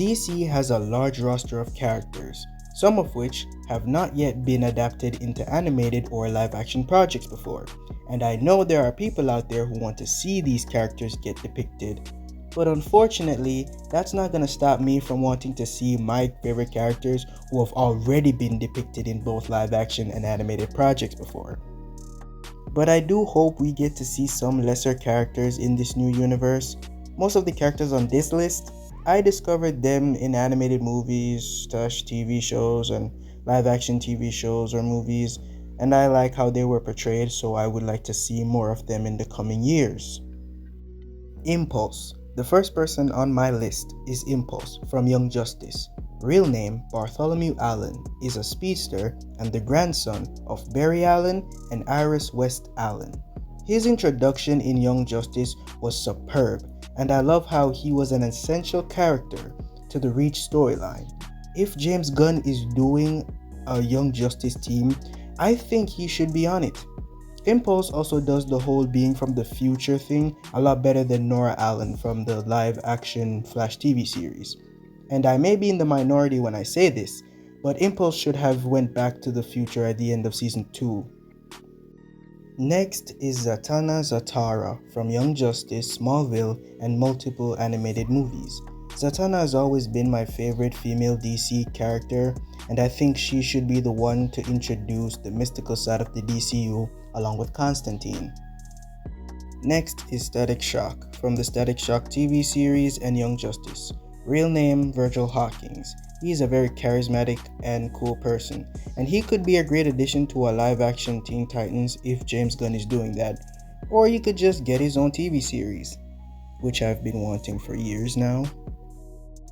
DC has a large roster of characters, some of which have not yet been adapted into animated or live action projects before, and I know there are people out there who want to see these characters get depicted. But unfortunately, that's not gonna stop me from wanting to see my favorite characters who have already been depicted in both live action and animated projects before. But I do hope we get to see some lesser characters in this new universe. Most of the characters on this list, I discovered them in animated movies, TV shows, and live action TV shows or movies, and I like how they were portrayed, so I would like to see more of them in the coming years. Impulse. The first person on my list is Impulse from Young Justice. Real name Bartholomew Allen, is a speedster and the grandson of Barry Allen and Iris West Allen. His introduction in Young Justice was superb, and I love how he was an essential character to the Reach storyline. If James Gunn is doing a Young Justice team, I think he should be on it. Impulse also does the whole being from the future thing a lot better than Nora Allen from the live action Flash TV series. And I may be in the minority when I say this, but Impulse should have went back to the future at the end of season 2. Next is Zatanna Zatara from Young Justice, Smallville, and multiple animated movies. Zatanna has always been my favorite female DC character, and I think she should be the one to introduce the mystical side of the DCU along with Constantine. Next is Static Shock from the Static Shock TV series and Young Justice. Real name Virgil Hawkins. He is a very charismatic and cool person, and he could be a great addition to a live action Teen Titans if James Gunn is doing that, or he could just get his own TV series, which I've been wanting for years now.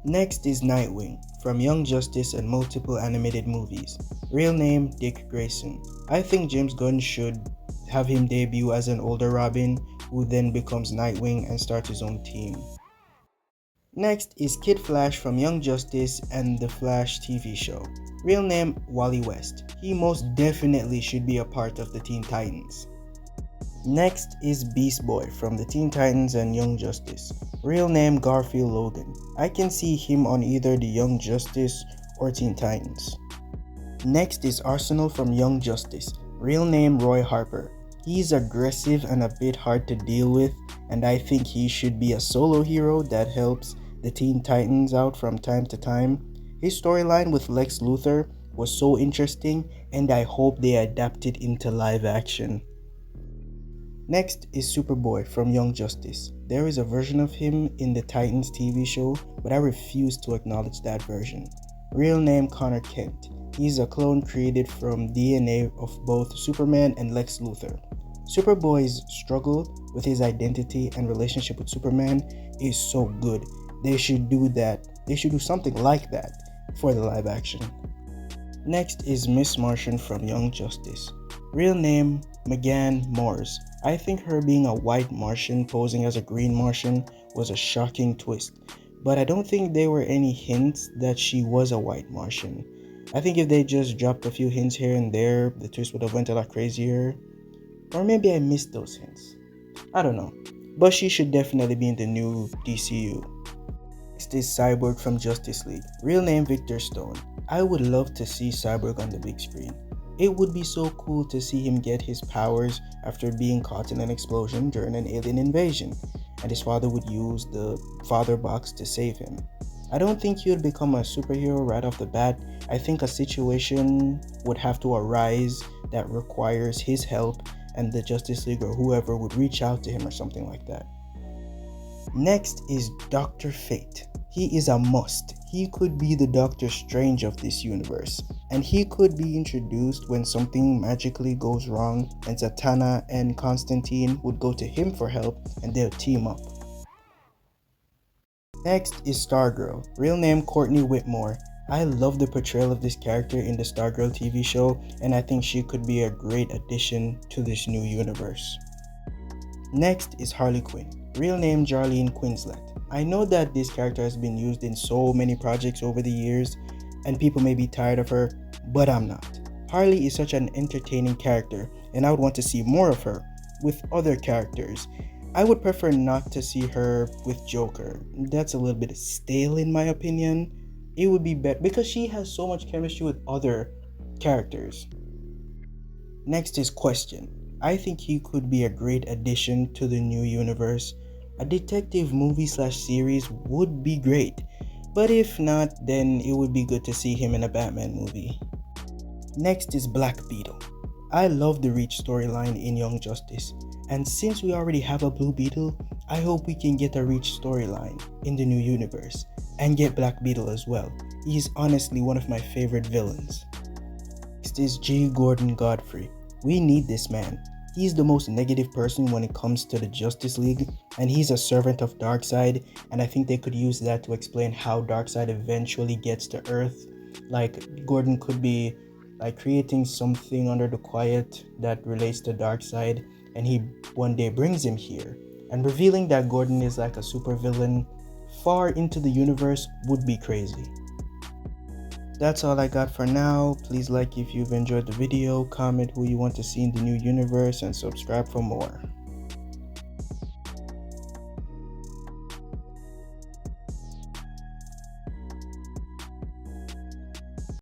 Next is Nightwing from Young Justice and multiple animated movies. Real name Dick Grayson. I think James Gunn should have him debut as an older Robin who then becomes Nightwing and starts his own team. Next is Kid Flash from Young Justice and the Flash TV show. Real name Wally West. He most definitely should be a part of the Teen Titans. Next is Beast Boy from the Teen Titans and Young Justice. Real name Garfield Logan. I can see him on either the Young Justice or Teen Titans. Next is Arsenal from Young Justice. Real name Roy Harper. He's aggressive and a bit hard to deal with, and I think he should be a solo hero that helps the Teen Titans out from time to time. His storyline with Lex Luthor was so interesting, and I hope they adapt it into live action. Next is Superboy from Young Justice. There is a version of him in the Titans TV show, but I refuse to acknowledge that version. Real name Connor Kent. He's a clone created from DNA of both Superman and Lex Luthor. Superboy's struggle with his identity and relationship with Superman is so good. They should do that. They should do something like that for the live action. Next is Miss Martian from Young Justice. Real name Megan Morse. I think her being a white Martian posing as a green Martian was a shocking twist, but I don't think there were any hints that she was a white Martian. I think if they just dropped a few hints here and there, the twist would have went a lot crazier. Or maybe I missed those hints. I don't know. But she should definitely be in the new DCU. Next is Cyborg from Justice League. Real name Victor Stone. I would love to see Cyborg on the big screen. It would be so cool to see him get his powers after being caught in an explosion during an alien invasion, and his father would use the father box to save him. I don't think he would become a superhero right off the bat. I think a situation would have to arise that requires his help, and the Justice League or whoever would reach out to him or something like that. Next is Dr. Fate. He is a must. He could be the Doctor Strange of this universe, and he could be introduced when something magically goes wrong, and Zatanna and Constantine would go to him for help and they'll team up. Next is Stargirl. Real name Courtney Whitmore. I love the portrayal of this character in the Stargirl TV show, and I think she could be a great addition to this new universe. Next is Harley Quinn. Real name Jarlene Quinslett. I know that this character has been used in so many projects over the years, and people may be tired of her, but I'm not. Harley is such an entertaining character, and I would want to see more of her with other characters. I would prefer not to see her with Joker. That's a little bit stale in my opinion. It would be better because she has so much chemistry with other characters. Next is Question. I think he could be a great addition to the new universe. A detective movie slash series would be great, but if not, then it would be good to see him in a Batman movie. Next is Black Beetle. I love the Reach storyline in Young Justice, and since we already have a Blue Beetle, I hope we can get a Reach storyline in the new universe, and get Black Beetle as well. He's honestly one of my favorite villains. Next is G. Gordon Godfrey. We need this man. He's the most negative person when it comes to the Justice League, and he's a servant of Darkseid, and I think they could use that to explain how Darkseid eventually gets to Earth. Like, Gordon could be like creating something under the quiet that relates to Darkseid, and he one day brings him here. And revealing that Gordon is like a supervillain far into the universe would be crazy. That's all I got for now. Please like if you've enjoyed the video, comment who you want to see in the new universe, and subscribe for more.